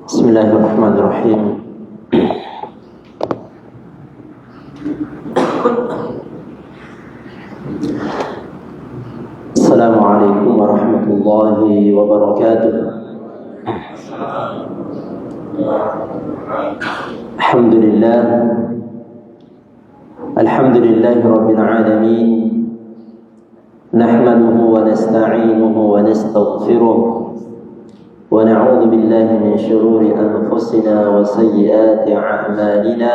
Bismillahirrahmanirrahim. Assalamualaikum warahmatullahi wabarakatuh. Alhamdulillahi rabbil alamin. Nahmaduhu wa nasta'inuhu wa nastaghfiruh. ونعوذ بالله من شرور أنفسنا وسيئات أعمالنا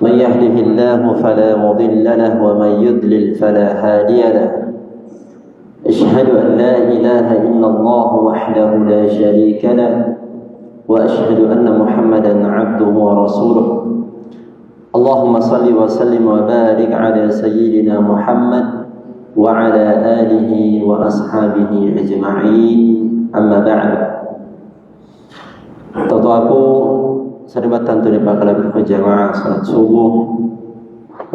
من يهده الله فلا مضل له ومن يضلل فلا هادي له أشهد أن لا إله إلا الله وحده لا شريك له وأشهد أن محمدا عبده ورسوله اللهم صل وسلم وبارك على سيدنا محمد وعلى آله وأصحابه أجمعين أما بعد. Tentu aku sedebatan tu dipakala berjamaah salat subuh.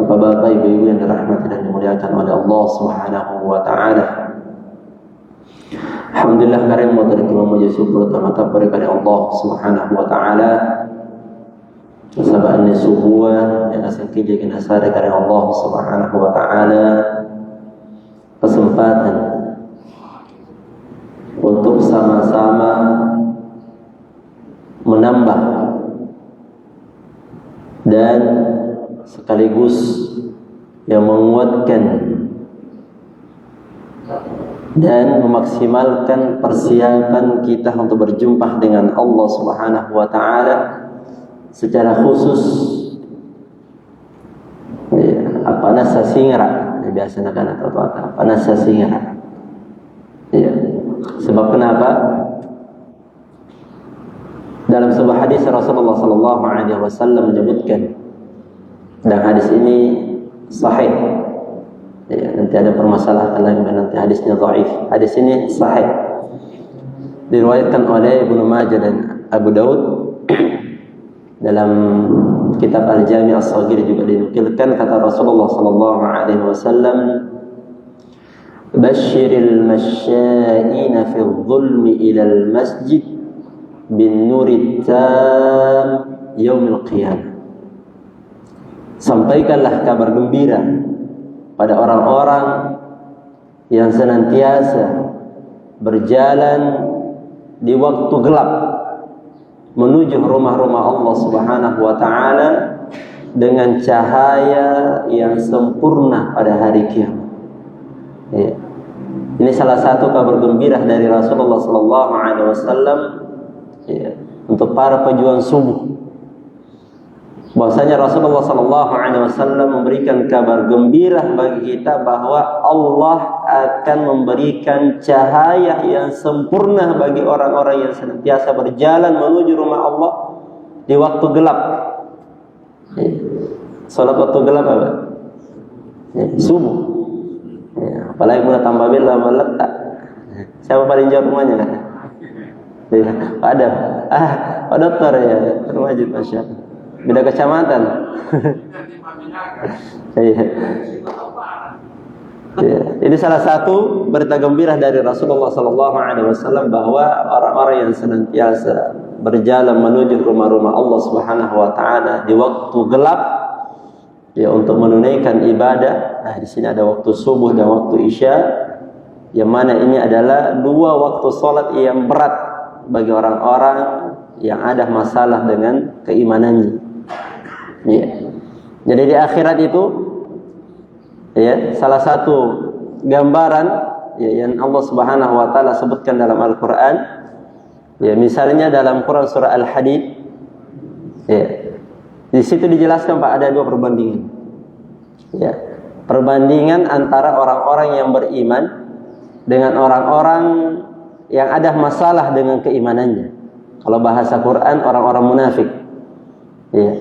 Bapak-bapak, ibu-ibu yang dirahmati dan dimuliakan oleh Allah Subhanahu wa taala. Alhamdulillah karim wa terima puji syukur terhadap kepada Allah Subhanahu wa taala. Sabana subuh yang akan kita nasara kepada Allah Subhanahu wa taala. Kesempatan untuk sama-sama menambah dan sekaligus yang menguatkan dan memaksimalkan persiapan kita untuk berjumpa dengan Allah Subhanahu wa taala secara khusus apa nasa singra biasa nak tahu apa nasa singra ya. Sebab kenapa? Dalam sebuah hadis Rasulullah sallallahu alaihi wasallam menyebutkan, dan hadis ini sahih. Ya, nanti ada permasalahan lain, nanti hadisnya dhaif. Hadis ini sahih. Diriwayatkan oleh Ibnu Majah dan Abu Daud. Dalam kitab Al-Jami' As-Shaghir juga dinukilkan kata Rasulullah sallallahu alaihi wasallam, "Basyiril masya'ina fi adh-dhulmi ila al-masjid bin nurit tam yaumil qiyamah." Sampaikanlah kabar gembira pada orang-orang yang senantiasa berjalan di waktu gelap menuju rumah-rumah Allah Subhanahu wa taala dengan cahaya yang sempurna pada hari kiamat. Ya. Ini salah satu kabar gembira dari Rasulullah sallallahu alaihi wasallam ya, untuk para pejuang subuh. Bahwasanya Rasulullah sallallahu alaihi wasallam memberikan kabar gembira bagi kita bahwa Allah akan memberikan cahaya yang sempurna bagi orang-orang yang senantiasa berjalan menuju rumah Allah di waktu gelap. Salat waktu gelap apa? Subuh. Apalagi mulai tambah bila meletak. Siapa paling jauh rumahnya? Ada. Pak Dokter ya, terwajib Masya Allah. Beda kecamatan. Ini salah satu berita gembira dari Rasulullah sallallahu alaihi wasallam bahwa orang-orang yang senantiasa berjalan menuju rumah-rumah Allah Subhanahu wa taala di waktu gelap ya untuk menunaikan ibadah. Nah, di sini ada waktu subuh dan waktu isya, yang mana ini adalah dua waktu salat yang berat bagi orang-orang yang ada masalah dengan keimanannya. Ya. Jadi di akhirat itu ya, salah satu gambaran ya, yang Allah Subhanahu wa taala sebutkan dalam Al-Qur'an, Ya, misalnya dalam Quran surah Al-Hadid, ya, di situ dijelaskan Pak ada dua perbandingan. Ya, perbandingan antara orang-orang yang beriman dengan orang-orang yang ada masalah dengan keimanannya. Kalau bahasa Quran orang-orang munafik. Ya.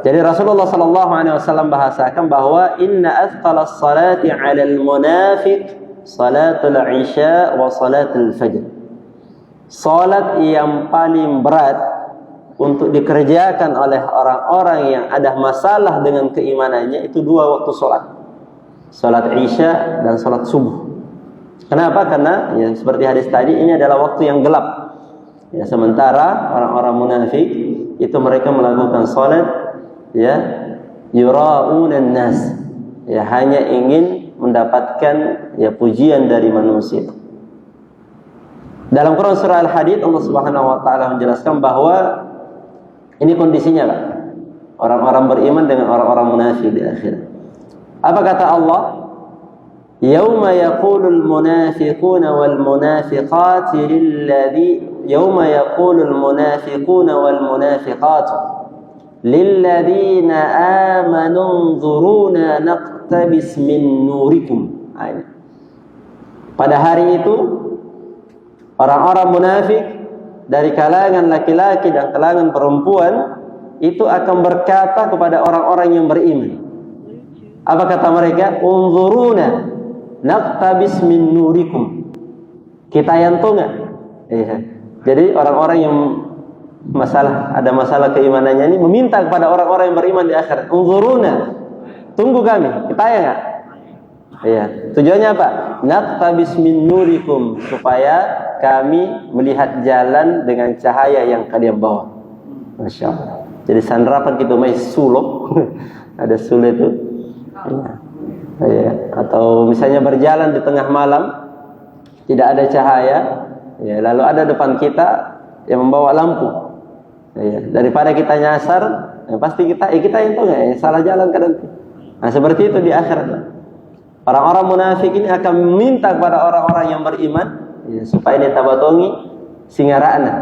Jadi Rasulullah sallallahu alaihi wasallam bahasakan bahwa inna athqalas salati 'alal munafiq salatul isya wa salatul fajr. Salat yang paling berat untuk dikerjakan oleh orang-orang yang ada masalah dengan keimanannya itu dua waktu salat. Salat isya dan salat subuh. Kenapa? Karena ya seperti hadis tadi ini adalah waktu yang gelap. Ya, sementara orang-orang munafik itu mereka melakukan salat ya yura'unan nas. Ya hanya ingin mendapatkan ya pujian dari manusia. Dalam Quran surah Al-Hadid Allah Subhanahu wa taala menjelaskan bahwa ini kondisinya Pak. Orang-orang beriman dengan orang-orang munafik di akhirat. Apa kata Allah? Yauma yaqulul munafiquna wal munafiqatu yauma yaqulul munafiquna wal munafiqatu lilladzina amanu unzuruna naqtabis min nurikum. Pada hari itu orang-orang munafik dari kalangan laki-laki dan kalangan perempuan itu akan berkata kepada orang-orang yang beriman. Apa kata mereka? Unzuruna naqtabis min nurikum. Kita yang tunga. Iya. Jadi orang-orang yang ada masalah keimanannya ini meminta kepada orang-orang yang beriman di akhirat. Unzuruna. Tunggu kami. Kita ya enggak? Iya. Tujuannya apa? Naqtabis min nurikum, supaya kami melihat jalan dengan cahaya yang kalian bawa. Masya Allah. Jadi sandrapan kita main sulok. Ada sulok itu. Ya. Atau misalnya berjalan di tengah malam, tidak ada cahaya, ya, lalu ada depan kita yang membawa lampu. Ya. Daripada kita nyasar, ya, pasti kita yang tahu nggak, salah jalan kan nanti. Nah seperti itu di akhirat. Orang-orang munafik ini akan meminta kepada orang-orang yang beriman ya, supaya ditabatongi singara'na.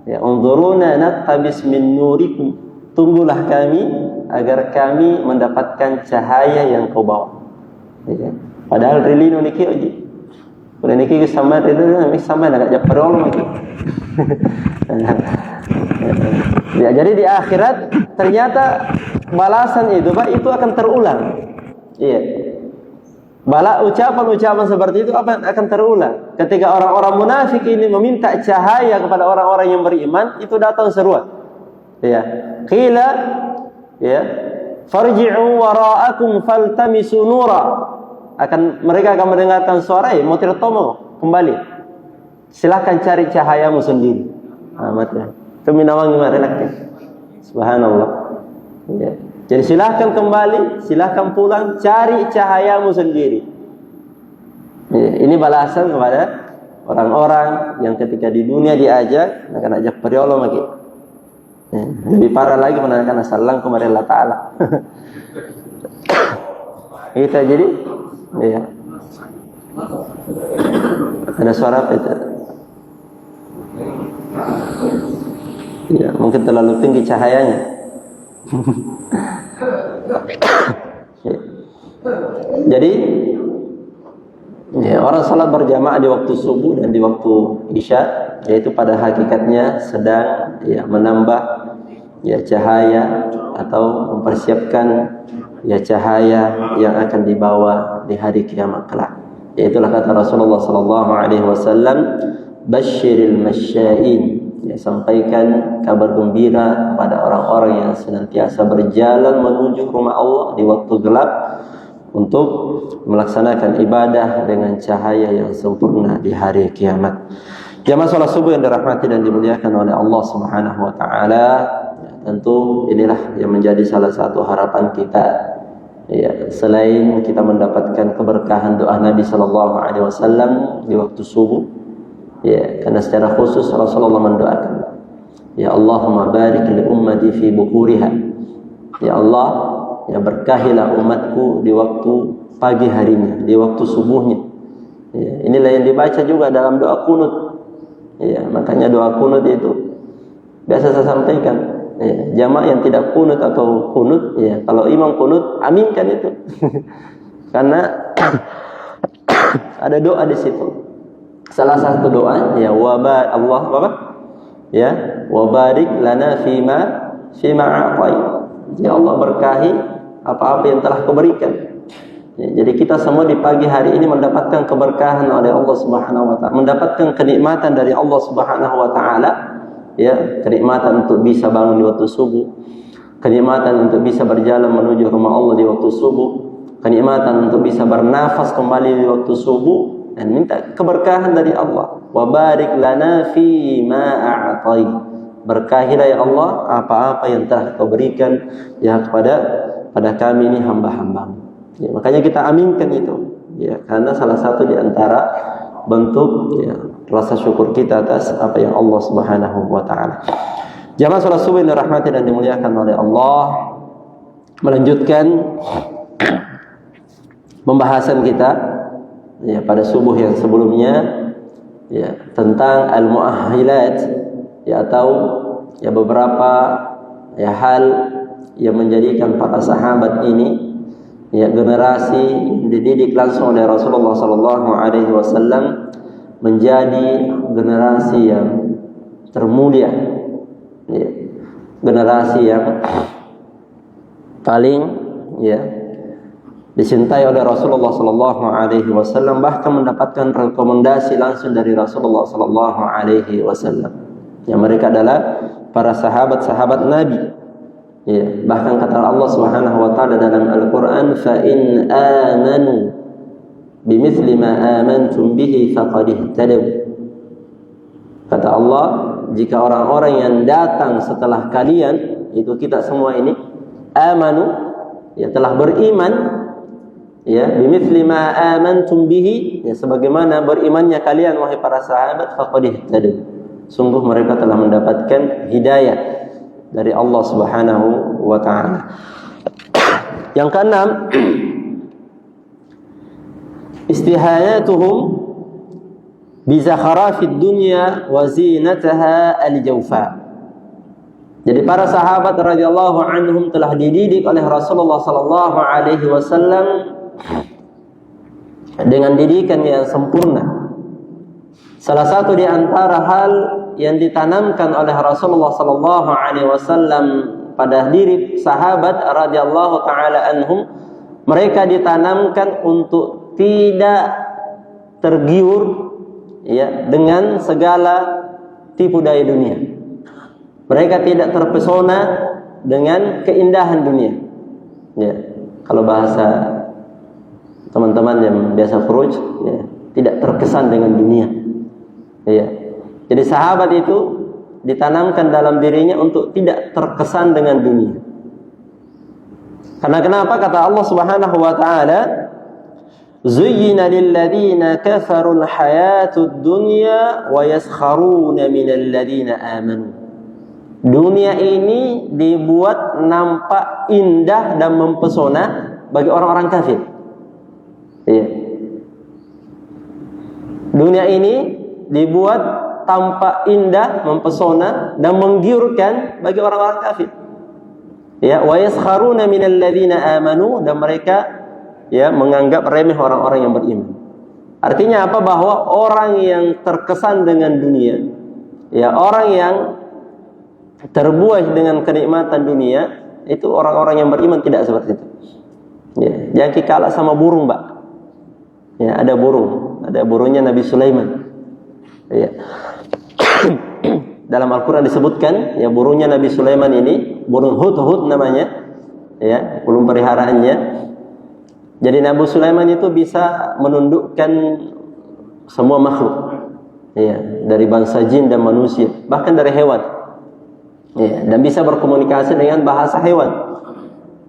Ya, unzuruna naqtabis min nurikum. Tunggulah kami agar kami mendapatkan cahaya yang kau bawa. Ya. Padahal rilino niki oji. Kalau niki sama rilino mik sama nak japar Allah lagi. Ya, jadi di akhirat ternyata balasan itu Pak itu akan terulang. Iya. Ucapan-ucapan seperti itu akan terulang. Ketika orang-orang munafik ini meminta cahaya kepada orang-orang yang beriman, itu datang seruan. Ya. Qila ya, farji'u wara'akum faltamisu nura. Mereka akan mendengarkan suara, motir tomo kembali. Silakan cari cahayamu sendiri. Amatnya. Itu minawangi marelaknya. Subhanallah. Ya. Jadi silahkan kembali, silahkan pulang, cari cahayamu sendiri. Ini balasan kepada orang-orang yang ketika di dunia diajak, akan ajak periolong lagi. Lebih parah lagi menanyakan assalam kepada Allah Ta'ala. Kita jadi, ya. Ada suara apa itu? Ya, mungkin terlalu tinggi cahayanya. Jadi ya, orang salat berjamaah di waktu subuh dan di waktu isya, yaitu pada hakikatnya sedang ya menambah ya cahaya atau mempersiapkan ya cahaya yang akan dibawa di hari kiamat kelak. Yaitulah kata Rasulullah sallallahu alaihi wasallam, basyiril masya'in. Ya, sampaikan kabar gembira pada orang-orang yang senantiasa berjalan menuju rumah Allah di waktu gelap untuk melaksanakan ibadah dengan cahaya yang sempurna di hari kiamat. Jamaah salat subuh yang dirahmati dan dimuliakan oleh Allah Subhanahu wa taala, tentu inilah yang menjadi salah satu harapan kita. Ya, selain kita mendapatkan keberkahan doa Nabi sallallahu alaihi wasallam di waktu subuh, ya, karena secara khusus Rasulullah mendoakan, ya Allahumma barik li ummati fi bukuriha. Ya Allah, ya berkahilah umatku di waktu pagi harinya, di waktu subuhnya. Ya, inilah yang dibaca juga dalam doa qunut. Ya, makanya doa kunut itu biasa saya sampaikan. Ya, jamaah yang tidak kunut atau kunut, ya kalau imam kunut, aminkan itu. Karena ada doa di situ. Salah satu doa, ya Allah apa? Ya, wabarik lana fima a'tai. Ya Allah berkahi apa-apa yang telah Kau berikan. Ya, jadi kita semua di pagi hari ini mendapatkan keberkahan oleh Allah Subhanahu wa taala, mendapatkan kenikmatan dari Allah Subhanahu wa taala, ya, kenikmatan untuk bisa bangun di waktu subuh, kenikmatan untuk bisa berjalan menuju rumah Allah di waktu subuh, kenikmatan untuk bisa bernafas kembali di waktu subuh, dan minta keberkahan dari Allah. Wa barik lana fi ma a'tai. Berkahilah ya Allah apa-apa yang telah Kau berikan ya pada kami ini hamba-hamba-Mu. Ya, makanya kita aminkan itu, ya, karena salah satu di antara bentuk, ya, rasa syukur kita atas apa yang Allah Subhanahu wa taala. Jamaah salat subuh yang dirahmati dan dimuliakan oleh Allah, melanjutkan pembahasan kita, ya, pada subuh yang sebelumnya, ya, tentang al-mu'ahhilat, ya, atau ya beberapa ya hal yang menjadikan para sahabat ini, ya, generasi dididik langsung oleh Rasulullah sallallahu alaihi wasallam menjadi generasi yang termulia, ya, generasi yang paling, ya, dicintai oleh Rasulullah sallallahu alaihi wasallam, bahkan mendapatkan rekomendasi langsung dari Rasulullah sallallahu alaihi wasallam. Ya, mereka adalah para sahabat-sahabat Nabi. Ya, bahkan kata Allah Subhanahu wa taala dalam Al-Qur'an, fa in amanu bimithli ma amantum bihi faqad ihtadaw. Kata Allah, jika orang-orang yang datang setelah kalian, itu kita semua ini, amanu, ya, telah beriman, ya, bimithli ma amantum bihi, ya, sebagaimana berimannya kalian wahai para sahabat, faqad ihtadaw. Sungguh mereka telah mendapatkan hidayah dari Allah Subhanahu wa taala. Yang keenam, istihanatuhum bi zakharafid dunya wa zinataha al-jawfa. Jadi para sahabat radhiyallahu anhum telah dididik oleh Rasulullah sallallahu alaihi wasallam dengan didikan yang sempurna. Salah satu di antara hal yang ditanamkan oleh Rasulullah sallallahu alaihi wasallam pada diri sahabat radhiyallahu taala anhum, mereka ditanamkan untuk tidak tergiur, ya, dengan segala tipu daya dunia. Mereka tidak terpesona dengan keindahan dunia. Ya, kalau bahasa teman-teman yang biasa furuj, ya, tidak terkesan dengan dunia. Ya. Jadi sahabat itu ditanamkan dalam dirinya untuk tidak terkesan dengan dunia. Karena kenapa? Kata Allah Subhanahu wa taala, zuyyina lil ladzina kafarul hayatud dunya wa yaskharuna minal ladzina amanu. Dunia ini dibuat nampak indah dan mempesona bagi orang-orang kafir. Ya. Dunia ini dibuat tampak indah, mempesona dan menggiurkan bagi orang-orang kafir. Ya, wa yaskharuna minal ladzina amanu, dan mereka, ya, menganggap remeh orang-orang yang beriman. Artinya apa? Bahwa orang yang terkesan dengan dunia, ya, orang yang terbuai dengan kenikmatan dunia, itu orang-orang yang beriman tidak seperti itu. Ya, jangan kalah sama burung, Mbak. Ya, ada burungnya Nabi Sulaiman. Ya. Dalam Al-Quran disebutkan, ya, burungnya Nabi Sulaiman ini, burung hudhud namanya, ya, burung peliharaannya. Jadi Nabi Sulaiman itu bisa menundukkan semua makhluk, ya, dari bangsa jin dan manusia, bahkan dari hewan, ya, dan bisa berkomunikasi dengan bahasa hewan.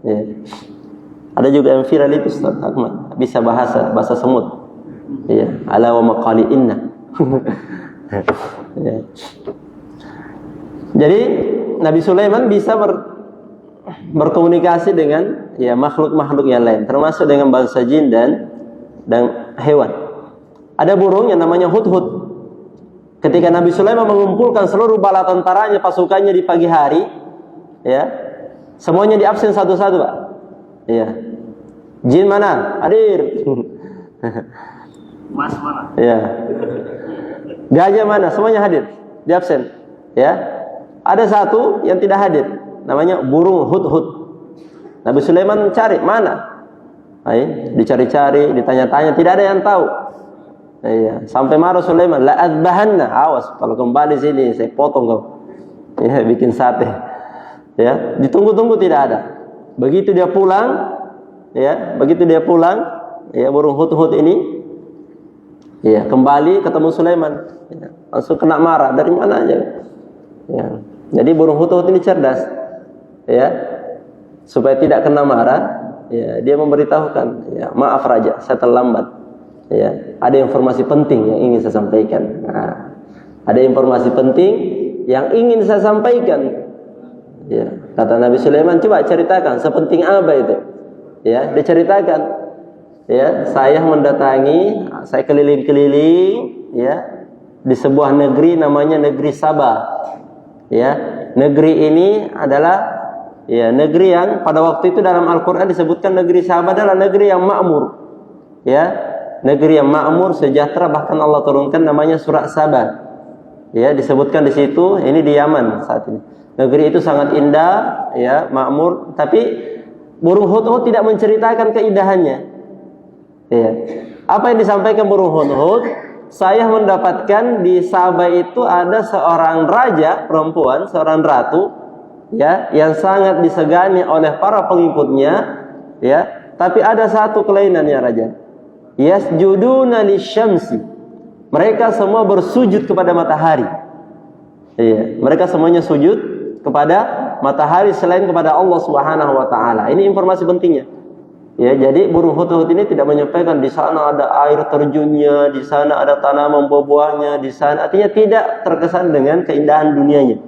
Ya. Ada juga yang viral itu, Ustaz Ahmad, bisa bahasa semut. Ya, ala wa maqali inna. Ya. Jadi Nabi Sulaiman bisa berkomunikasi dengan, ya, makhluk-makhluk yang lain, termasuk dengan bangsa jin dan hewan. Ada burung yang namanya hudhud. Ketika Nabi Sulaiman mengumpulkan seluruh bala tentaranya, pasukannya di pagi hari, ya, semuanya diabsen satu-satu, Pak. Ya. Jin mana? Hadir. Mas mana? Ya. Gajah mana? Semuanya hadir. Diabsen. Ya. Ada satu yang tidak hadir, namanya burung hudhud. Nabi Sulaiman cari, mana? Ay, dicari-cari, ditanya-tanya, tidak ada yang tahu. Iya, sampai marah Sulaiman, la adbahanna, awas kalau kembali sini saya potong kau. Ya, bikin sate. Ya, ditunggu-tunggu tidak ada. Begitu dia pulang, ya, ya, burung hudhud ini, ya, kembali ketemu Sulaiman. Ya, langsung kena marah, dari mana aja. Ya. Jadi burung hudhud ini cerdas. Ya. Supaya tidak kena marah, ya, dia memberitahukan, ya, maaf Raja, saya terlambat. Ya, ada informasi penting yang ingin saya sampaikan. Nah, ada informasi penting yang ingin saya sampaikan. Ya, kata Nabi Sulaiman, coba ceritakan sepenting apa itu. Ya, diceritakan. Ya, saya mendatangi, saya keliling-keliling, ya, di sebuah negeri namanya negeri Sabah. Ya, negeri ini adalah, ya, negeri yang pada waktu itu dalam Al-Quran disebutkan negeri Sabah adalah negeri yang makmur. Ya, negeri yang makmur, sejahtera, bahkan Allah turunkan namanya surat Sabah. Ya, disebutkan di situ, ini di Yaman saat ini. Negeri itu sangat indah, ya, makmur, tapi burung hudhud tidak menceritakan keindahannya. Ya. Apa yang disampaikan burung hudhud? Saya mendapatkan di Sabah itu ada seorang raja perempuan, seorang ratu, ya, yang sangat disegani oleh para pengikutnya, ya, tapi ada satu kelainannya raja. Yasjuduna lisyamsi. Mereka semua bersujud kepada matahari. Iya, mereka semuanya sujud kepada matahari selain kepada Allah Subhanahu wa taala. Ini informasi pentingnya. Ya, jadi burung hudhud ini tidak menyampaikan di sana ada air terjunnya, di sana ada tanaman buah-buahnya, di sana, artinya tidak terkesan dengan keindahan dunianya.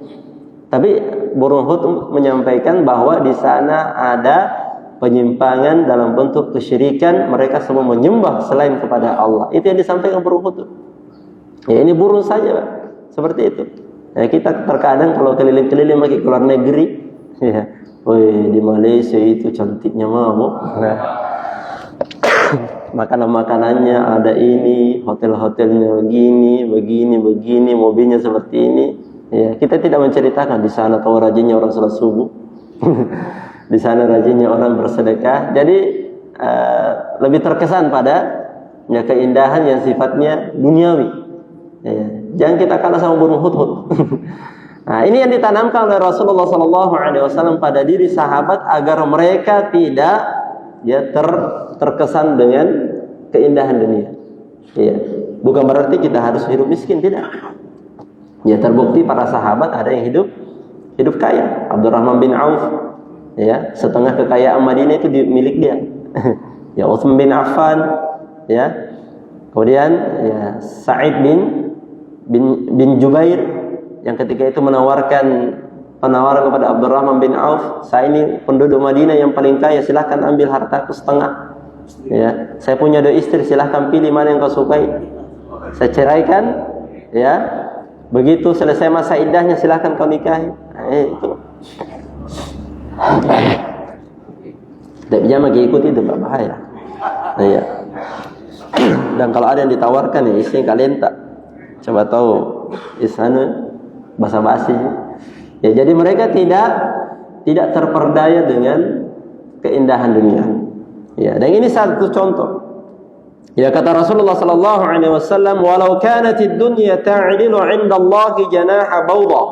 Tapi burung hudhud menyampaikan bahwa di sana ada penyimpangan dalam bentuk kesyirikan, mereka semua menyembah selain kepada Allah. Itu yang disampaikan burung hudhud. Ya, ini burung saja, Pak. Seperti itu. Ya, kita terkadang kalau keliling-keliling lagi keluar negeri, ya, woi, di Malaysia itu cantiknya mau. Nah, makanan-makanannya ada ini, hotel-hotelnya begini, mobilnya seperti ini. Ya, kita tidak menceritakan di sana tahu rajinnya orang salat subuh. Di sana rajinnya orang bersedekah. Jadi lebih terkesan pada, ya, keindahan yang sifatnya duniawi. Ya, jangan kita kalah sama burung hudhud. Nah, ini yang ditanamkan oleh Rasulullah SAW pada diri sahabat agar mereka tidak, ya, terkesan dengan keindahan dunia. Ya, bukan berarti kita harus hidup miskin, tidak. Ya, terbukti para sahabat ada yang hidup kaya. Abdurrahman bin Auf, ya, setengah kekayaan Madinah itu milik dia. Ya, Utsman bin Affan, ya. Kemudian, ya, Sa'id bin Jubair yang ketika itu menawarkan penawaran kepada Abdurrahman bin Auf, saya ini penduduk Madinah yang paling kaya, silahkan ambil hartaku setengah. Ya, saya punya 2 istri, silahkan pilih mana yang kau sukai. Saya ceraikan, ya. Begitu selesai masa iddahnya silahkan kau nikahi. Nah, itu. Tidak bisa mengikuti itu, Pak, bahaya. Nah, ya. Dan kalau ada yang ditawarkan, ya, istri kalian tak coba tahu isana basa-basi. Ya, jadi mereka tidak terperdaya dengan keindahan dunia. Ya, dan ini satu contoh. Ya, kata Rasulullah sallallahu alaihi wasallam, "Walau kanatid dunya ta'dilu 'inda Allah janaha bawda,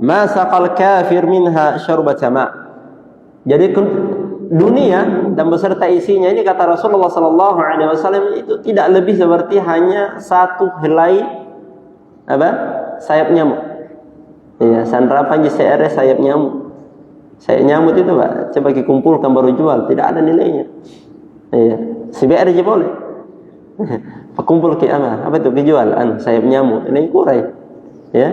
ma saqal kafir minha syarbata ma." Jadi dunia dan beserta isinya ini, kata Rasulullah sallallahu alaihi wasallam, itu tidak lebih seperti hanya satu helai apa? Sayap nyamuk. Ya, sandrapan JCR sayap nyamuk. Sayap nyamuk itu, Pak, coba dikumpulkan baru jual, tidak ada nilainya. Ya, CBR aja boleh. Kumpul ke apa itu dijual sayap nyamuk, ini kurai. Ya.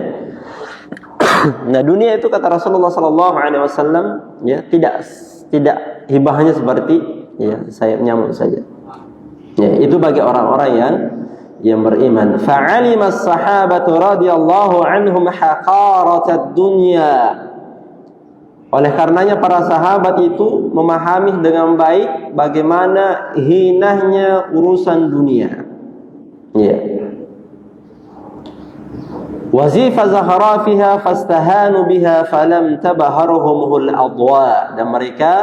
Nah, dunia itu kata Rasulullah sallallahu alaihi wasallam, ya, tidak hibahnya seperti, ya, sayap nyamuk saja. Ya, itu bagi orang-orang yang beriman. Fa'alima as-sahabatu radhiyallahu anhum haqaratad dunya. Oleh karenanya para sahabat itu memahami dengan baik bagaimana hinahnya urusan dunia. Ya. Wazifa zahrafiha fastahanu biha falam tabaharhumul adwa. Dan mereka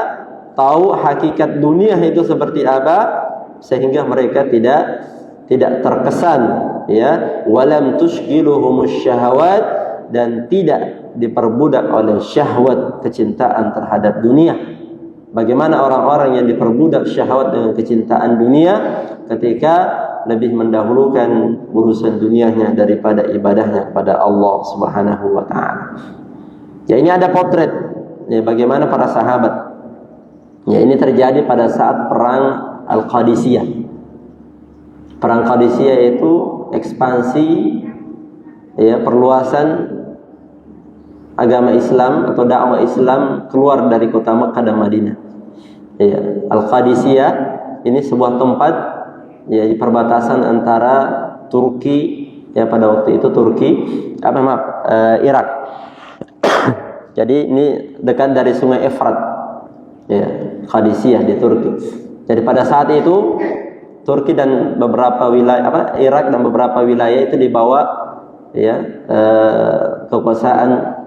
tahu hakikat dunia itu seperti apa sehingga mereka tidak terkesan, ya, walam tushghiluhumus syahawat, dan tidak diperbudak oleh syahwat kecintaan terhadap dunia. Bagaimana orang-orang yang diperbudak syahwat dengan kecintaan dunia ketika lebih mendahulukan urusan dunianya daripada ibadahnya kepada Allah Subhanahu wa taala. Ya, ini ada potret ya bagaimana para sahabat. Ya, ini terjadi pada saat perang Al-Qadisiyah. Perang Qadisiyah itu ekspansi, ya, perluasan agama Islam atau dakwah Islam keluar dari kota Makkah dan Madinah. Ya, Al-Qadisiyah ini sebuah tempat, ya, di perbatasan antara Turki, ya, pada waktu itu Irak. Jadi ini dekat dari Sungai Efrat, ya, Qadisiyah di Turki. Jadi pada saat itu Turki dan beberapa wilayah Irak dan beberapa wilayah itu dibawa, ya, kekuasaan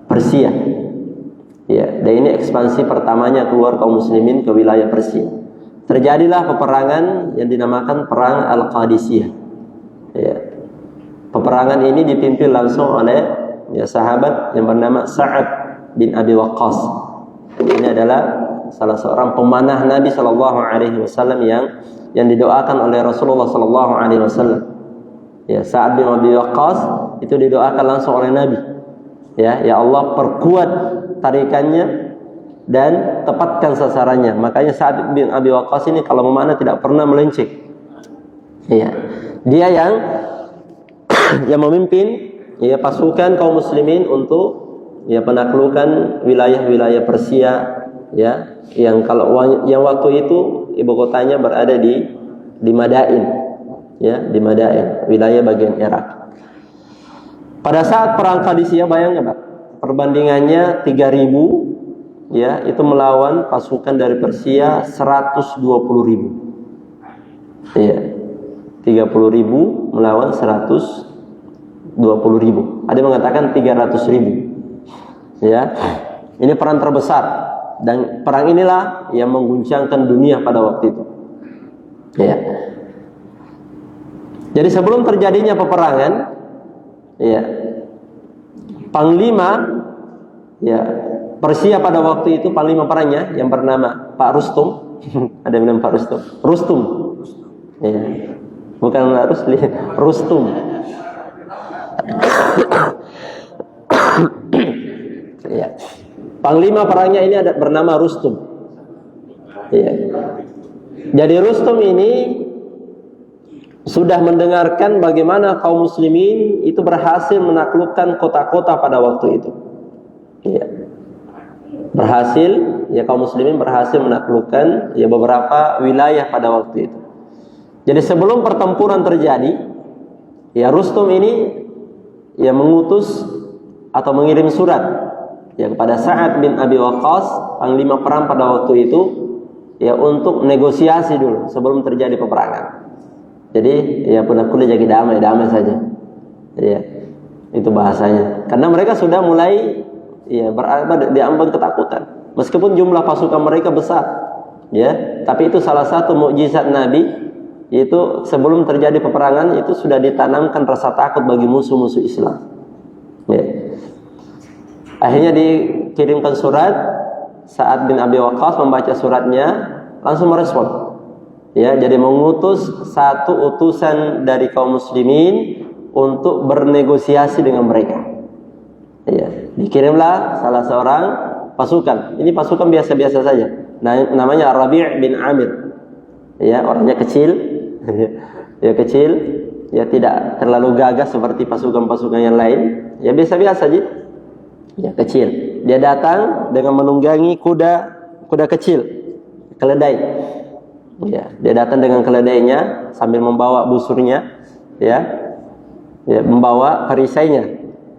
Persia. Ya, dan ini ekspansi pertamanya keluar kaum muslimin ke wilayah Persia. Terjadilah peperangan yang dinamakan perang Al-Qadisiyah. Ya. Peperangan ini dipimpin langsung oleh, ya, sahabat yang bernama Sa'ad bin Abi Waqqas. Ini adalah salah seorang pemanah Nabi sallallahu alaihi wasallam yang didoakan oleh Rasulullah sallallahu alaihi wasallam. Ya, Sa'ad bin Abi Waqqas itu didoakan langsung oleh Nabi. Ya Allah, perkuat tarikannya dan tepatkan sasarannya. Makanya Sa'ad bin Abi Waqqas ini kalau memanah tidak pernah melenceng. Ya. Dia yang memimpin, ya, pasukan kaum muslimin untuk, ya, penaklukan wilayah-wilayah Persia, ya, yang waktu itu ibu kotanya berada di Madain, ya, di Madain, wilayah bagian Irak. Pada saat perang Qadisiyah, bayangkan Pak, perbandingannya 3.000, ya, itu melawan pasukan dari Persia 120.000. Ya, 30.000 melawan 120.000. Ada yang mengatakan 300.000. Ya, ini perang terbesar, dan perang inilah yang mengguncangkan dunia pada waktu itu. Ya. Jadi sebelum terjadinya peperangan, ya, panglima, ya, Persia pada waktu itu, panglima perangnya yang bernama Pak Rustum. Ada yang nama Pak Rustum. Ya. Bukan Rusli, Rustum. Ya. Panglima perangnya ini bernama Rustum. Ya. Jadi Rustum ini sudah mendengarkan bagaimana kaum muslimin itu berhasil menaklukkan kota-kota pada waktu itu. Ya. Berhasil, ya, kaum muslimin berhasil menaklukkan, ya, beberapa wilayah pada waktu itu. Jadi sebelum pertempuran terjadi, ya, Rustum ini, ya, mengutus atau mengirim surat, ya, kepada Sa'ad bin Abi Waqqas, panglima perang pada waktu itu, ya, untuk negosiasi dulu sebelum terjadi peperangan. Jadi, ya, pun-pun jadi damai saja. Ya, itu bahasanya. Karena mereka sudah mulai, ya, berada di ambang ketakutan. Meskipun jumlah pasukan mereka besar, ya, tapi itu salah satu mukjizat Nabi, yaitu sebelum terjadi peperangan itu sudah ditanamkan rasa takut bagi musuh-musuh Islam. Ya. Akhirnya dikirimkan surat. Sa'ad bin Abi Waqqas membaca suratnya, langsung merespon. Ya, jadi mengutus satu utusan dari kaum muslimin untuk bernegosiasi dengan mereka. Ya, dikirimlah salah seorang pasukan. Ini pasukan biasa-biasa saja. Namanya Rabi' bin Amir. Ya, orangnya kecil. Ya, kecil, ya, tidak terlalu gagah seperti pasukan-pasukan yang lain. Ya, biasa-biasa aja. Ya, kecil. Dia datang dengan menunggangi kuda kecil, keledai. Ya, dia datang dengan keledainya sambil membawa busurnya, ya, membawa perisainya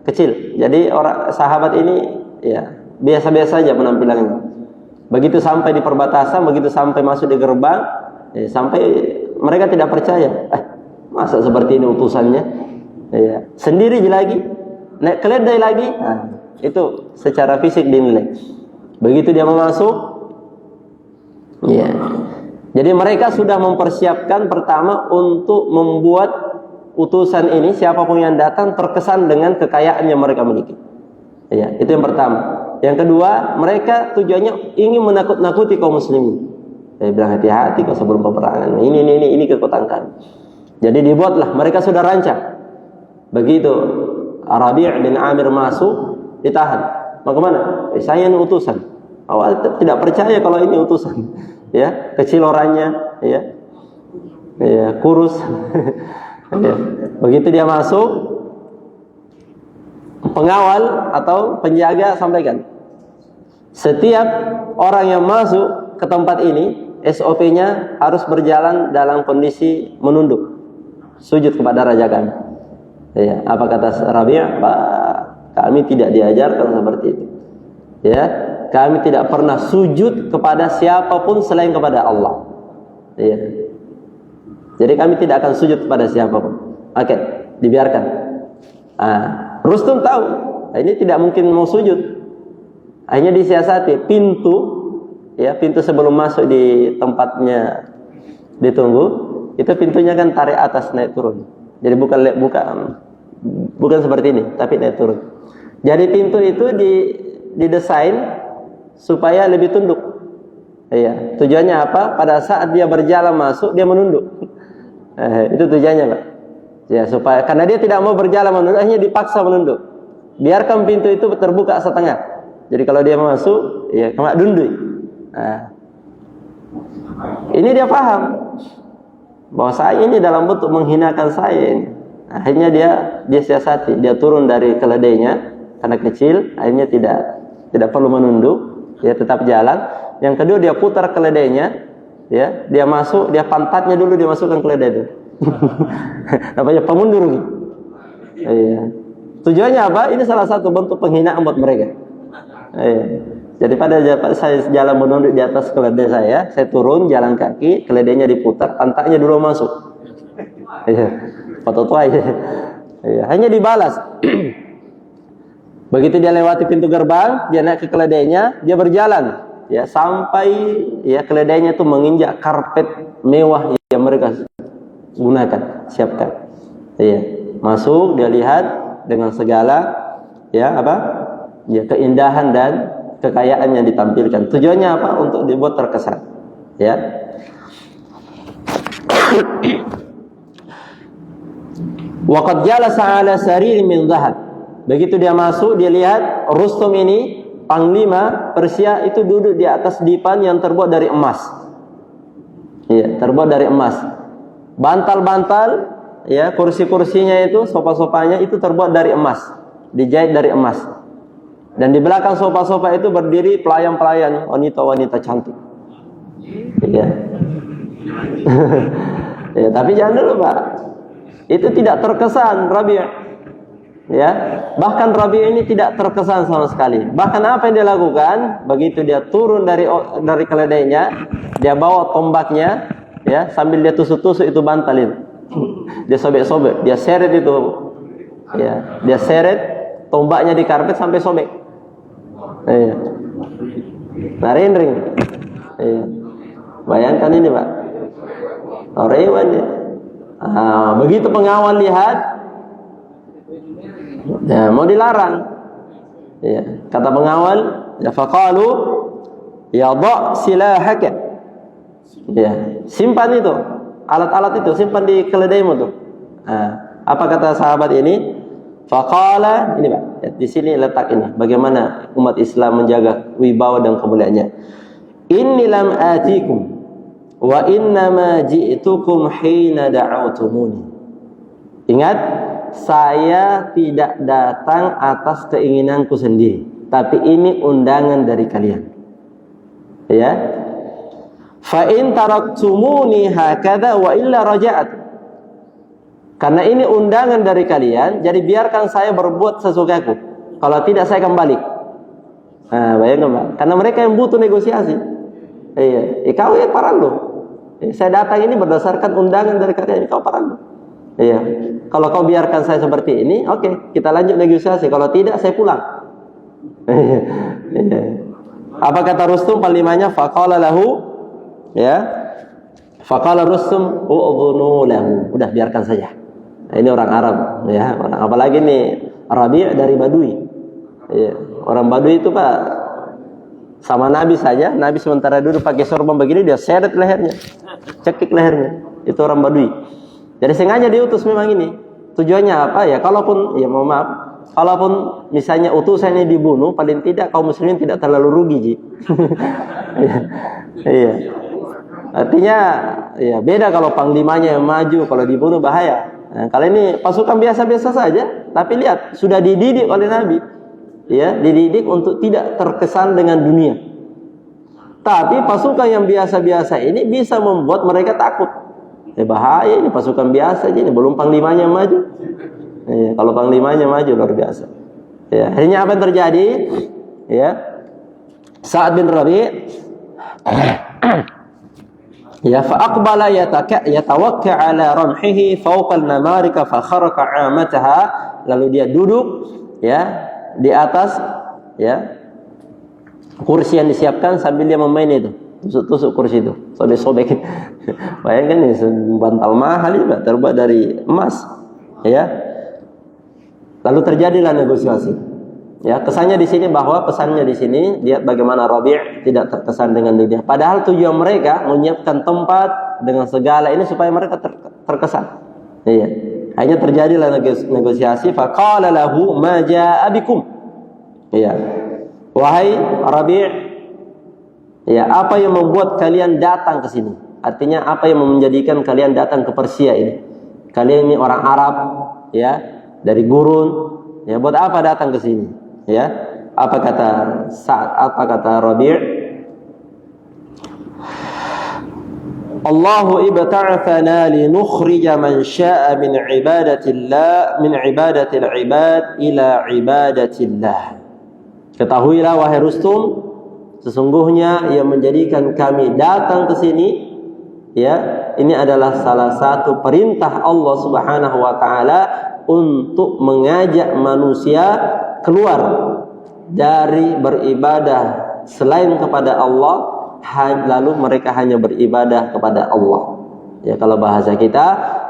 kecil. Jadi orang sahabat ini ya biasa-biasa saja penampilannya. Begitu sampai di perbatasan, begitu sampai masuk di gerbang, sampai mereka tidak percaya. Masa seperti ini utusannya? Ya, sendiri lagi, naik keledai lagi. Nah, itu secara fisik dinilai. Begitu dia masuk, ya. Jadi mereka sudah mempersiapkan pertama untuk membuat utusan ini siapapun yang datang terkesan dengan kekayaan yang mereka miliki. Ya, itu yang pertama. Yang kedua, mereka tujuannya ingin menakut-nakuti kaum muslimin. Saya bilang hati-hati kau sebelum peperangan. Ini kekuatan kami. Jadi dibuatlah, mereka sudah rancang. Begitu Rabi' bin Amir masuk, ditahan. Mau kemana? Saya ini utusan. Awal tidak percaya kalau ini utusan. Ya, kecil orangnya, ya, kurus. Ya. Begitu dia masuk, pengawal atau penjaga sampaikan, setiap orang yang masuk ke tempat ini, SOP-nya harus berjalan dalam kondisi menunduk, sujud kepada raja kami. Ya, apa kata Rabi'? Pak, kami tidak diajarkan seperti itu. Ya, kami tidak pernah sujud kepada siapapun selain kepada Allah. Ya. Jadi kami tidak akan sujud kepada siapapun. Oke, dibiarkan. Rustum tahu, ini tidak mungkin mau sujud. Akhirnya disiasati pintu, ya, pintu sebelum masuk di tempatnya ditunggu, itu pintunya kan tarik atas naik turun. Jadi bukan seperti ini, tapi naik turun. Jadi pintu itu didesain supaya lebih tunduk. Iya, tujuannya apa? Pada saat dia berjalan masuk, dia menunduk. Itu tujuannya, Pak. Ya, supaya karena dia tidak mau berjalan menunduk, hanya dipaksa menunduk. Biarkan pintu itu terbuka setengah. Jadi kalau dia masuk, ya kena dundui. Ini dia paham bahwa saya ini dalam bentuk menghinakan saya ini. Akhirnya dia siasati, dia turun dari keledainya karena kecil, akhirnya tidak perlu menunduk, dia tetap jalan. Yang kedua dia putar keledainya, ya, dia masuk, dia pantatnya dulu dia masukkan keledai itu. Namanya pemundur gitu. Iya. Tujuannya apa? Ini salah satu bentuk penghinaan buat mereka. Iya. Jadi pada saya jalan menunduk di atas keledai saya turun jalan kaki, keledainya diputar, pantatnya dulu masuk. Iya. Foto tua aja. Iya. Hanya dibalas. Begitu dia lewati pintu gerbang, dia naik ke keledainya, dia berjalan, ya, sampai ya keledainya itu menginjak karpet mewah yang mereka gunakan, siapkan. Iya, masuk, dia lihat dengan segala ya keindahan dan kekayaan yang ditampilkan. Tujuannya apa? Untuk dibuat terkesan, ya. Waqad jalasa 'ala saririn min dhahab. Begitu dia masuk, dia lihat Rustum ini, panglima Persia, itu duduk di atas dipan yang terbuat dari emas. Iya, terbuat dari emas. Bantal-bantal, ya, kursi-kursinya itu, sofa-sofanya itu terbuat dari emas, dijahit dari emas. Dan di belakang sofa-sofa itu berdiri pelayan-pelayan, wanita-wanita cantik. Iya. Ya, tapi jangan dulu, Pak. Itu tidak terkesan Rabi'. Ya, bahkan Rabi' ini tidak terkesan sama sekali. Bahkan apa yang dia lakukan? Begitu dia turun dari keledainya, dia bawa tombaknya, ya, sambil dia tusuk-tusuk itu bantal itu. Dia sobek-sobek, dia seret itu, ya, dia seret tombaknya di karpet sampai sobek. Iya. Nah, ring-ring. Iya. Bayangkan ini, Pak. Rewan dia. Begitu pengawal lihat, ya, mau dilarang. Ya, kata pengawal, ya faqalu ya dha' silahaka. Ya, simpan itu, alat-alat itu simpan di keledaimu tuh. Apa kata sahabat ini? Faqala, ini Pak, ya, di sini letak ini bagaimana umat Islam menjaga wibawa dan kemuliaannya. Inni lam atikum wa innama ji'tukum hina da'autumuni. Ingat, saya tidak datang atas keinginanku sendiri, tapi ini undangan dari kalian. Ya. Fa in taraktumuni hakadha wa illa raja'at. Karena ini undangan dari kalian, jadi biarkan saya berbuat sesukaku. Kalau tidak saya kembali. Nah, bayangkan Pak. Karena mereka yang butuh negosiasi. Iya, kau ya parando. Saya datang ini berdasarkan undangan dari kalian, kau parando. Iya. Kalau kau biarkan saya seperti ini, oke, kita lanjut negosiasi. Kalau tidak, saya pulang. Iya. Apa kata Rustum panglimanya? Faqala lahu, ya. Faqala Rustum u'dhunu lahu. Udah biarkan saja. Nah, ini orang Arab, ya. Orang apalagi nih Rabi' dari Badui. Ya. Orang Badui itu Pak sama Nabi saja, Nabi sementara duduk pakai sorban begini dia seret lehernya, cekik lehernya. Itu orang Badui. Jadi sengaja diutus memang ini. Tujuannya apa ya? Kalaupun ya mohon maaf, kalaupun misalnya utusan ini dibunuh, paling tidak kaum muslimin tidak terlalu rugi, Ji. Iya. Artinya ya beda kalau panglimanya yang maju, kalau dibunuh bahaya. Nah, kalau ini pasukan biasa-biasa saja, tapi lihat sudah dididik oleh Nabi. Ya, dididik untuk tidak terkesan dengan dunia. Tapi pasukan yang biasa-biasa ini bisa membuat mereka takut. Bahaya ini pasukan biasa aja, ini belum panglimanya maju. Ya, kalau panglimanya maju luar biasa. Ya, akhirnya apa yang terjadi? Ya, Sa'ad bin Rabi' ya fa'aqbala yatawakka ala ramhihi fawqa al-namarika fa kharaqa 'amataha, lalu dia duduk ya di atas ya kursi yang disiapkan sambil dia memain itu, tusuk-tusuk kursi itu, sobek-sobek. Bayangkan ini bantal mahal juga terbuat dari emas ya. Lalu terjadilah negosiasi. Ya, kesannya di sini bahwa pesannya di sini lihat bagaimana Rabi' tidak terkesan dengan dunia. Padahal tujuan mereka menyiapkan tempat dengan segala ini supaya mereka terkesan. Iya. Hanya terjadilah negosiasi. Faqala lahu ma jaa bikum. Iya. Wahai Rabi', ya, apa yang membuat kalian datang ke sini? Artinya apa yang menjadikan kalian datang ke Persia ini? Kalian ini orang Arab, ya, dari gurun. Ya, buat apa datang ke sini? Ya, apa kata Sa'ad? Apa kata Rabi'? Allahu ibta'athana linukhrija man syaa min ibadatillah min ibadatil ibad ila ibadatillah. Ketahuilah wahai Rustum, sesungguhnya yang menjadikan kami datang ke sini, ya, ini adalah salah satu perintah Allah Subhanahu wa taala untuk mengajak manusia keluar dari beribadah selain kepada Allah, lalu mereka hanya beribadah kepada Allah. Ya, kalau bahasa kita,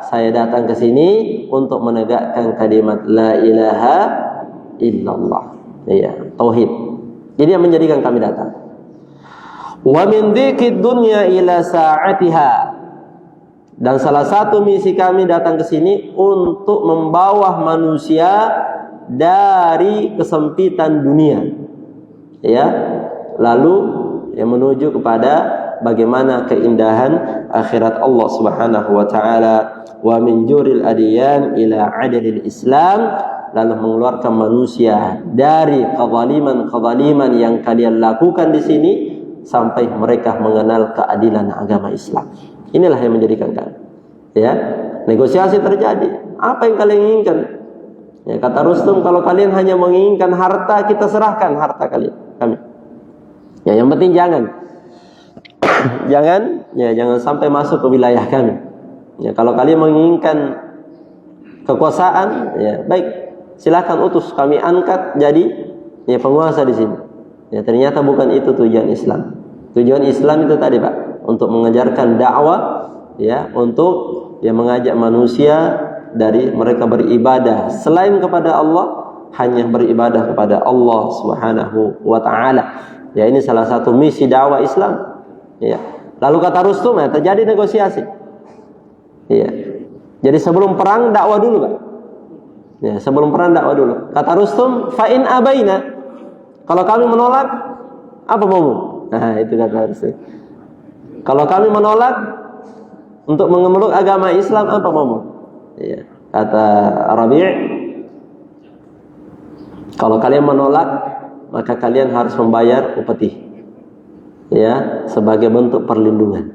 saya datang ke sini untuk menegakkan kalimat la ilaha illallah. Ya, tauhid. Jadi yang menjadikan kami datang. Wa min dzikid dunya ila sa'atiha. Dan salah satu misi kami datang ke sini untuk membawa manusia dari kesempitan dunia, ya, lalu yang menuju kepada bagaimana keindahan akhirat Allah Subhanahu wa taala. Wa min juril adiyan ila adlil Islam, lalu mengeluarkan manusia dari kezaliman yang kalian lakukan di sini sampai mereka mengenal keadilan agama Islam. Inilah yang menjadikan kami. Ya, negosiasi terjadi. Apa yang kalian inginkan? Ya, kata Rustum, kalau kalian hanya menginginkan harta, kita serahkan harta kami. Ya, yang penting jangan sampai masuk ke wilayah kami. Ya, kalau kalian menginginkan kekuasaan, ya baik, silakan utus, kami angkat jadi ya penguasa di sini. Ya, ternyata bukan itu tujuan Islam. Tujuan Islam itu tadi, Pak, untuk mengajarkan dakwah, ya, untuk ya mengajak manusia dari mereka beribadah selain kepada Allah, hanya beribadah kepada Allah Subhanahu wa taala. Ya, ini salah satu misi dakwah Islam. Ya. Lalu kata Rustum, ya, terjadi negosiasi. Ya. Jadi sebelum perang dakwah dulu, Pak. Ya, sebelum perang dakwah dulu. Kata Rustum, fa in abaina. Kalau kami menolak, apa maumu? Nah, itu kata Rustum. Kalau kami menolak untuk memeluk agama Islam, apa maumu? Ya, kata Rabi', kalau kalian menolak, maka kalian harus membayar upeti. ya, sebagai bentuk perlindungan.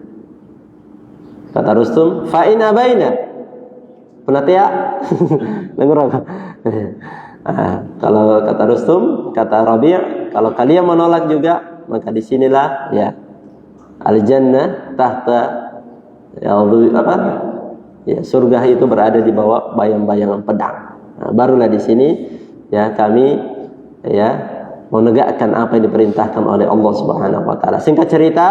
Kata Rustum, fa in abaina penatia dengar. Kalau kata Rustum, kata Rabi', kalau kalian menolak juga, maka disinilah ya al-jannah tahta ya, apa? Ya, surga itu berada di bawah bayang-bayangan pedang. Nah, barulah di sini ya kami ya menegakkan apa yang diperintahkan oleh Allah Subhanahu wa taala. Singkat cerita,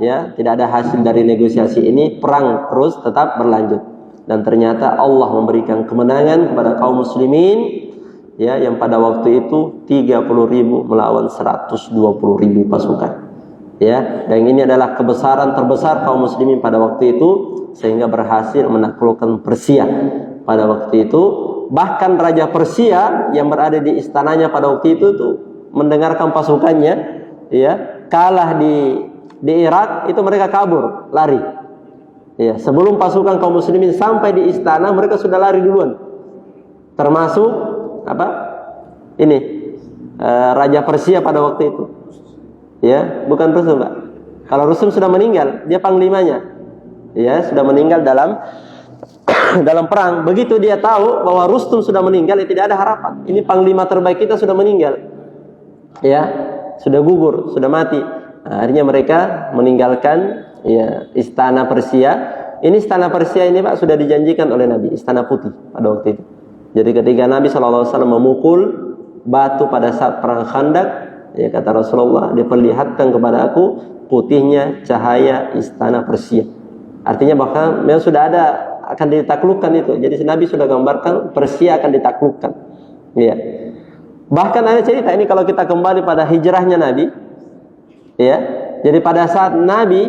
ya, tidak ada hasil dari negosiasi ini, perang terus tetap berlanjut. Dan ternyata Allah memberikan kemenangan kepada kaum muslimin, ya, yang pada waktu itu 30.000 melawan 120.000 pasukan. Ya, dan ini adalah kebesaran terbesar kaum muslimin pada waktu itu, sehingga berhasil menaklukkan Persia pada waktu itu. Bahkan Raja Persia yang berada di istananya pada waktu itu tuh mendengarkan pasukannya ya kalah di Irak, itu mereka kabur, lari. Ya, sebelum pasukan kaum muslimin sampai di istana, mereka sudah lari duluan. Termasuk apa? Ini Raja Persia pada waktu itu. Ya, bukan Rustum, Pak. Kalau Rustum sudah meninggal, dia panglimanya. Ya, sudah meninggal dalam dalam perang. Begitu dia tahu bahwa Rustum sudah meninggal, ya tidak ada harapan. Ini panglima terbaik kita sudah meninggal. Ya, sudah gugur, sudah mati. Nah, akhirnya mereka meninggalkan ya istana Persia. Ini istana Persia ini, Pak, sudah dijanjikan oleh Nabi, istana putih pada waktu itu. Jadi ketika Nabi SAW memukul batu pada saat perang Khandaq, ya kata Rasulullah, diperlihatkan kepada aku putihnya cahaya istana Persia. Artinya bahkan memang sudah ada akan ditaklukkan itu. Jadi Nabi sudah gambarkan Persia akan ditaklukkan. Ya. Bahkan ada cerita ini kalau kita kembali pada hijrahnya Nabi, ya. Jadi pada saat Nabi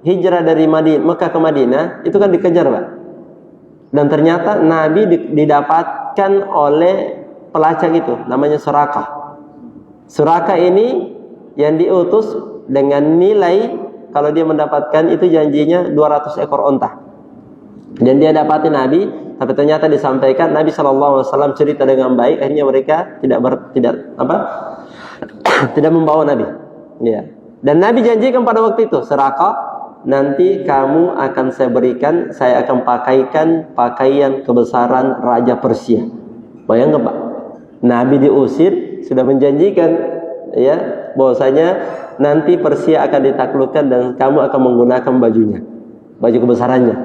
hijrah dari Mekah ke Madinah, itu kan dikejar, Pak. Dan ternyata Nabi didapatkan oleh pelacak itu, namanya Surakah. Surakah ini yang diutus dengan nilai, kalau dia mendapatkan itu janjinya 200 ekor onta. Dan dia dapati Nabi, tapi ternyata disampaikan Nabi SAW cerita dengan baik, akhirnya mereka tidak membawa Nabi. Ya. Dan Nabi janjikan pada waktu itu, Surakah, nanti kamu akan saya berikan, saya akan pakaikan pakaian kebesaran Raja Persia. Bayangkan, Pak, Nabi diusir, sudah menjanjikan ya bahwasanya nanti Persia akan ditaklukkan dan kamu akan menggunakan bajunya, baju kebesarannya.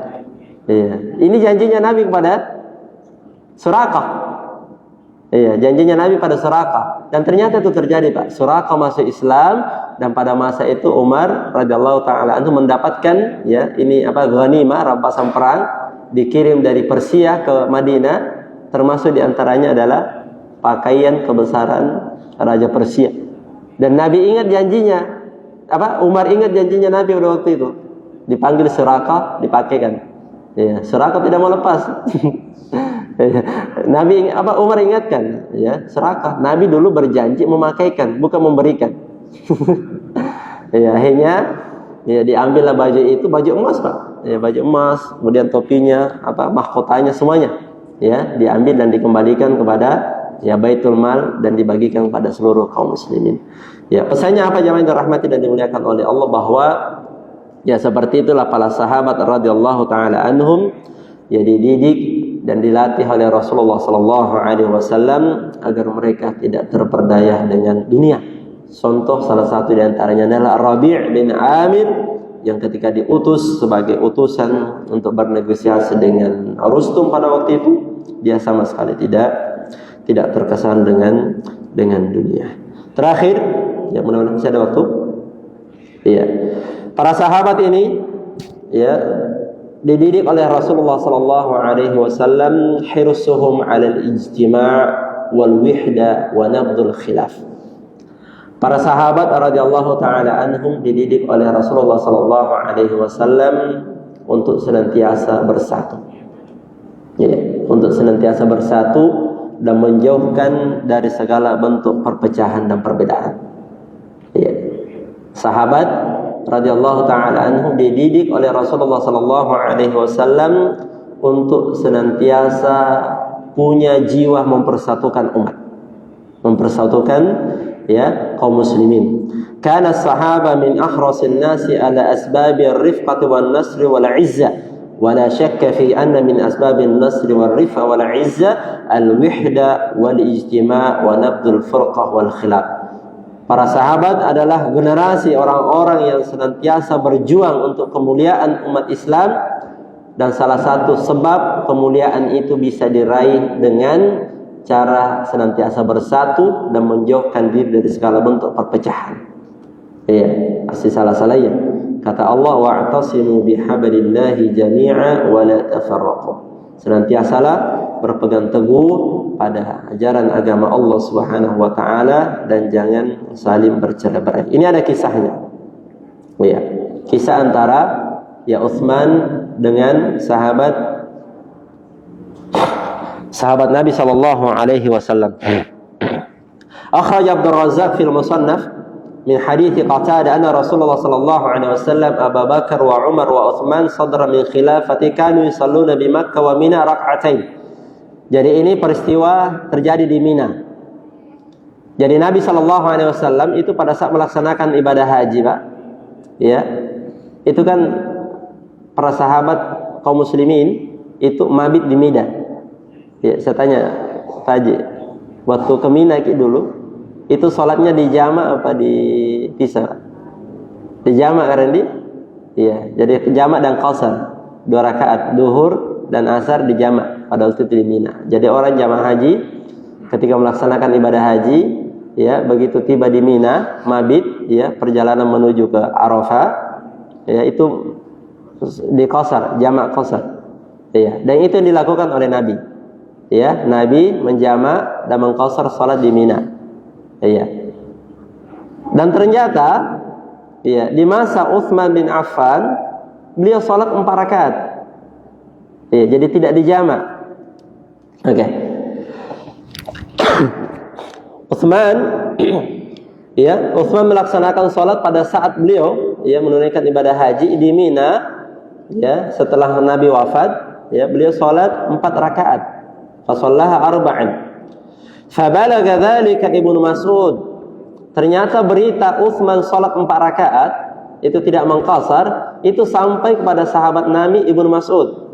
Ya. Ini janjinya Nabi kepada Surakah. Iya, janjinya Nabi pada Surakah. Dan ternyata itu terjadi, Pak. Surakah masuk Islam, dan pada masa itu Umar radhiyallahu taala anhu mendapatkan ya ini ghanimah, rampasan perang dikirim dari Persia ke Madinah, termasuk diantaranya adalah pakaian kebesaran Raja Persia. Dan Nabi ingat janjinya, Umar ingat janjinya Nabi pada waktu itu. Dipanggil Surakah, dipakaikan. Ya, Surakah tidak mau lepas. Nabi Umar ingatkan ya, Surakah, Nabi dulu berjanji memakaikan, bukan memberikan. Ya, akhirnya ya diambillah baju itu, baju emas, Pak. Ya, baju emas, kemudian topinya, mahkotanya semuanya. Ya, diambil dan dikembalikan kepada ya Baitul Mal dan dibagikan kepada seluruh kaum muslimin. Ya, pesannya apa jemaah yang dirahmati dan dimuliakan oleh Allah, bahwa ya seperti itulah para sahabat radhiyallahu taala anhum ya dididik dan dilatih oleh Rasulullah sallallahu alaihi wasallam agar mereka tidak terperdaya dengan dunia. Contoh salah satu di antaranya adalah Rabi' bin Amir yang ketika diutus sebagai utusan untuk bernegosiasi dengan Rustum pada waktu itu, dia sama sekali tidak terkesan dengan dunia. Terakhir, ya mudah-mudahan masih ada waktu. Iya. Para sahabat ini ya dididik oleh Rasulullah sallallahu alaihi wasallam hirsuhum 'alal ijtima' wal wihda wa nabdul khilaf. Para sahabat radhiyallahu taala anhum dididik oleh Rasulullah sallallahu alaihi wasallam untuk senantiasa bersatu. Ya, untuk senantiasa bersatu dan menjauhkan dari segala bentuk perpecahan dan perbedaan. Ya. Sahabat radhiyallahu taala anhum dididik oleh Rasulullah sallallahu alaihi wasallam untuk senantiasa punya jiwa mempersatukan umat, mempersatukan ya kaum muslimin. Kana as-sahaba min ahrasin nasi ala asbabi ar-rifqati wan nasri wal 'izzah. Wa la syakka fi anna min asbabi an-nasri wal rifqa wal 'izzah al-wihda wal ijtima' wa nabdul furqah wal khilaf. Para sahabat adalah generasi orang-orang yang senantiasa berjuang untuk kemuliaan umat Islam, dan salah satu sebab kemuliaan itu bisa diraih dengan cara senantiasa bersatu dan menjauhkan diri dari segala bentuk perpecahan. Iya, pasti salah-salahnya. Kata Allah, wa'tasimu bihablillahi jami'a wa la tafarraqu. Senantiasalah berpegang teguh pada ajaran agama Allah Subhanahu wa taala dan jangan saling bercerai-berai. Ini ada kisahnya. Iya, kisah antara ya Utsman dengan sahabat Nabi sallallahu alaihi wasallam. Akhraj Abdul Razzaq fil Musannaf min hadits Qatadah anna Rasulullah sallallahu alaihi wasallam Abu Bakar wa Umar wa Utsman sadra min khilafati kanu yusalluna bi Makkah wa Mina rak'atain. Jadi ini peristiwa terjadi di Mina. Jadi Nabi sallallahu alaihi wasallam itu pada saat melaksanakan ibadah haji, Pak. Ya. Itu kan para sahabat kaum muslimin itu mabit di Mina. Ya, saya tanya Pak Haji, waktu ke Mina dulu, itu sholatnya di jama' apa dipisah? Di jama' karena iya, jadi jama' dan qasar, 2 rakaat duhur dan asar di jama' pada waktu itu di Mina. Jadi orang jamaah haji ketika melaksanakan ibadah haji, ya begitu tiba di Mina, mabit, ya perjalanan menuju ke Arafah, ya itu di qasar, jama' qasar. Ya, dan itu yang dilakukan oleh Nabi. Ya, Nabi menjama' dan mengqasar salat di Mina. Ya. Dan ternyata ya di masa Utsman bin Affan beliau salat 4 rakaat. Ya, jadi tidak dijama'. Oke. Utsman ya, Utsman melaksanakan salat pada saat beliau ya menunaikan ibadah haji di Mina, ya setelah Nabi wafat, ya beliau salat 4 rakaat. Fasallaha arba'an. Fabalagha dzalika Ibnu Mas'ud. Ternyata berita Utsman salat 4 rakaat itu tidak mengqasar, itu sampai kepada sahabat Nabi Ibnu Mas'ud.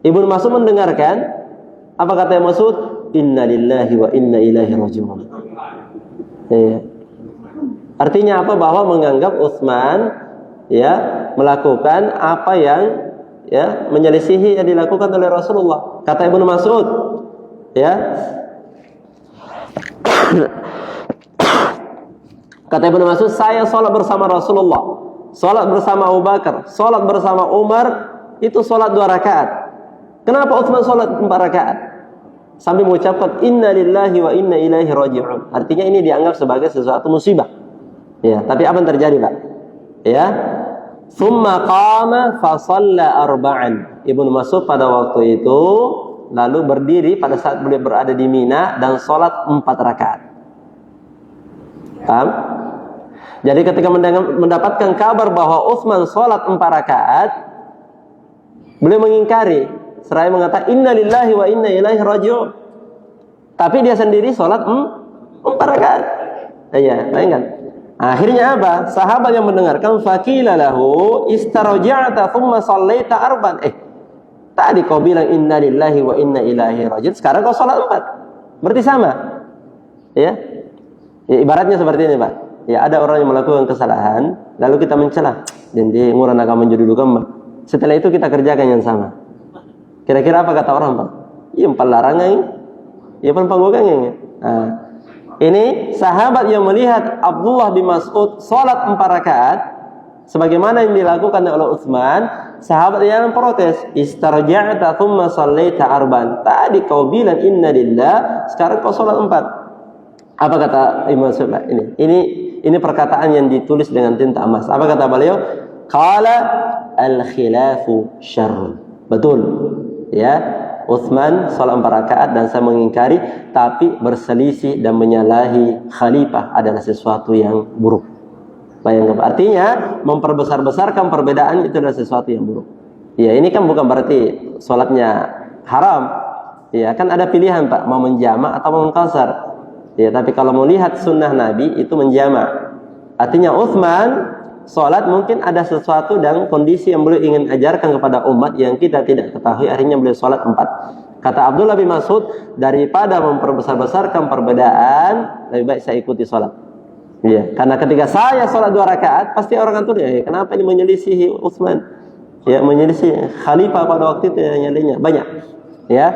Ibnu Mas'ud mendengarkan, apa kata Ibnu Mas'ud? Inna lillahi wa inna ilaihi raji'un. Ya. Artinya apa? Bahwa menganggap Utsman ya melakukan apa yang ya menyelisihi yang dilakukan oleh Rasulullah. Kata Ibnu Mas'ud, ya. Kata Ibnu Mas'ud, saya salat bersama Rasulullah, salat bersama Abu Bakar, salat bersama Umar, itu salat 2 rakaat. Kenapa Utsman salat 4 rakaat? Sambil mengucapkan inna lillahi wa inna ilaihi raji'un. Artinya ini dianggap sebagai sesuatu musibah. Ya, tapi apa yang terjadi, Pak? Ya. Tsumma qama fa shalla arba'an. Ibnu Mas'ud pada waktu itu lalu berdiri pada saat beliau berada di Mina dan salat 4 rakaat. Paham? Jadi ketika mendapatkan kabar bahwa Utsman salat 4 rakaat, beliau mengingkari, seraya mengatakan inna lillahi wa inna ilaihi raji'un. Tapi dia sendiri salat 4 rakaat. Iya, bayangkan. Akhirnya apa? Sahabat yang mendengarkan faqila lahu istarja'ta thumma shallaita arban. Tadi kau bilang inna lillahi wa inna ilaihi raji'un, sekarang kau salat 4. Berarti sama. Ya. Ya ibaratnya seperti ini, Pak. Ya ada orang yang melakukan kesalahan, lalu kita mencela. Jadi ngurang agama dulu kan, setelah itu kita kerjakan yang sama. Kira-kira apa kata orang, Pak? Iya, 4 larangan ini. Iya, 4 panggokan ini. Nah, ini sahabat yang melihat Abdullah bin Mas'ud salat 4 rakaat sebagaimana yang dilakukan oleh Utsman, sahabat yang protes, istarja'ta thumma shallaita arban. Tadi kau bilang inna lillah, sekarang kau salat 4. Apa kata Ibnu Mas'ud? Ini perkataan yang ditulis dengan tinta emas. Apa kata beliau? Qala al-khilafu syarr. Betul. Ya, Utsman salat 4 rakaat dan saya mengingkari, tapi berselisih dan menyalahi khalifah adalah sesuatu yang buruk. Bayangkan, artinya memperbesar-besarkan perbedaan itu adalah sesuatu yang buruk. Ya, ini kan bukan berarti salatnya haram. Ya, kan ada pilihan, Pak, mau menjama' atau mau mengqasar. Ya, tapi kalau melihat sunnah Nabi itu menjamak. Artinya Utsman sholat mungkin ada sesuatu dan kondisi yang beliau ingin ajarkan kepada umat yang kita tidak ketahui, akhirnya beliau sholat 4. Kata Abdullah bin Mas'ud, daripada memperbesar-besarkan perbedaan, lebih baik saya ikuti sholat. Ya, karena ketika saya sholat 2 rakaat, pasti orang akan tanya, kenapa ini menyelisihi Utsman? Ya, menyelisih khalifah pada waktu itu yang nyalinya banyak. Ya,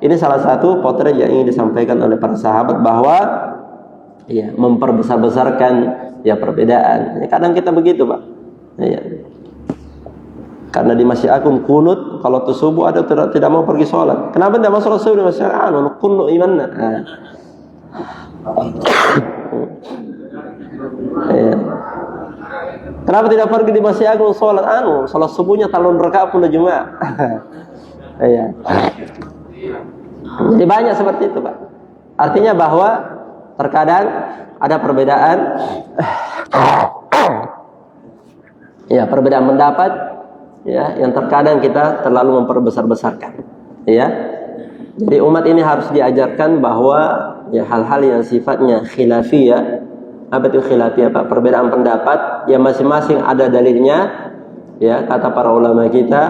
ini salah satu potret yang ingin disampaikan oleh para sahabat bahwa ya memperbesar-besarkan ya perbedaan. Ya, kadang kita begitu, Pak. Ya. Karena di Masjid Agung kunut kalau tuh subuh ada tidak mau pergi sholat. Kenapa tidak mau sholat subuh di Masjid Agung? Kunut imanna. Ya. Kenapa tidak pergi di Masjid Agung sholat sholat subuhnya talun rakaat pun Jumat. Ya. Jadi banyak seperti itu, Pak. Artinya bahwa terkadang ada perbedaan, ya perbedaan pendapat, ya yang terkadang kita terlalu memperbesar-besarkan. Ya, jadi umat ini harus diajarkan bahwa ya hal-hal yang sifatnya khilafiyah. Apa itu khilafiyah, Pak? Perbedaan pendapat yang masing-masing ada dalilnya. Ya, kata para ulama kita,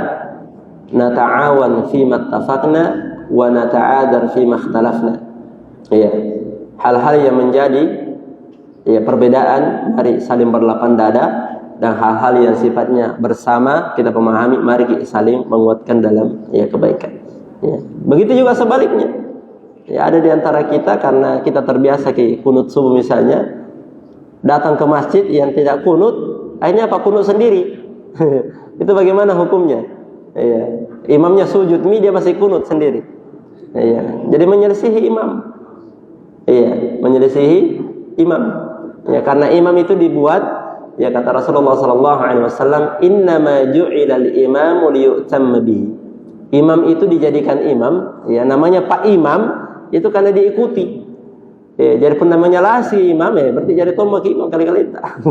nata'awan fi mattafaqna wa nata'adar fi makhtalafna. Ya, hal-hal yang menjadi ya perbedaan, mari saling berlapang dada, dan hal-hal yang sifatnya bersama kita pahami, mari kita saling menguatkan dalam ya kebaikan. Ya. Begitu juga sebaliknya. Ya, ada di antara kita karena kita terbiasa ke kunut subuh misalnya, datang ke masjid yang tidak kunut, akhirnya apa? Kunut sendiri. Itu bagaimana hukumnya? Ya. Imamnya sujud, dia masih kunut sendiri. Ya. Jadi menyelisihi imam. Iya, menyelisihi imam. Ya, karena imam itu dibuat, ya kata Rasulullah sallallahu alaihi wasallam, "Innama ju'ilal imamu liyu'tamma bihi." Imam itu dijadikan imam, ya namanya Pak Imam itu karena diikuti. Ya, jadi pun namanya lah si imam ya, berarti jadi tombak imam kali-kali tak.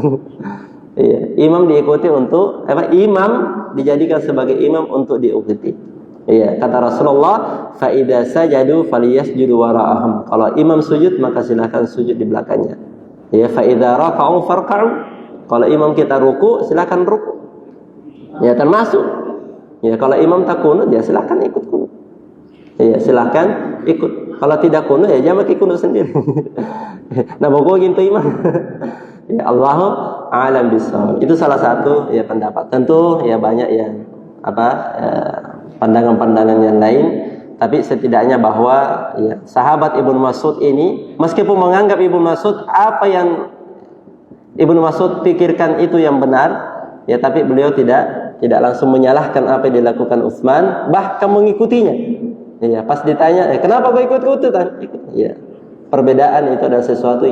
Ya, imam diikuti untuk imam dijadikan sebagai imam untuk diikuti. Iya, kata Rasulullah, fa idza sajadu falyasjudu wara'ahum. Kalau imam sujud maka silakan sujud di belakangnya. Ya, fa idza raka'u farka'u. Kalau imam kita ruku, silakan ruku. Ya, termasuk. Ya, kalau imam tak kunut, ya silakan ikut kunut. Ya, silakan ikut. Kalau tidak kunut, ya jangan kunut sendiri. Nah, pokok gitu imam. Ya, Allahu a'lam bishawab. Itu salah satu ya pendapat. Tentu ya banyak yang pandangan-pandangan yang lain, tapi setidaknya bahwa ya, sahabat Ibnu Mas'ud ini meskipun menganggap Ibnu Mas'ud apa yang Ibnu Mas'ud pikirkan itu yang benar, ya tapi beliau tidak langsung menyalahkan apa yang dilakukan Utsman, bahkan mengikutinya. Ya, pas ditanya, kenapa kau ikut-ikutan? Ya, perbedaan itu adalah sesuatu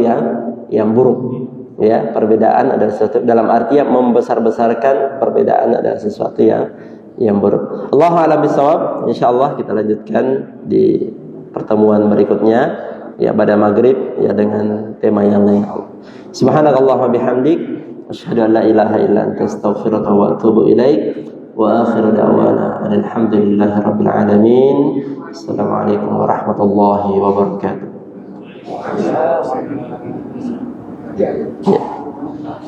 yang buruk. Ya, perbedaan adalah sesuatu dalam artian membesar-besarkan perbedaan adalah sesuatu yang buruk. Allahu a'lam bishawab. Insyaallah kita lanjutkan di pertemuan berikutnya ya pada maghrib ya dengan tema yang lain. Subhanakallahumma bihamdik asyhadu an la ilaha illa anta astaghfiruka wa atubu ilaik wa akhiru da'wana alhamdulillahi rabbil alamin. Assalamualaikum warahmatullahi wabarakatuh. Ya.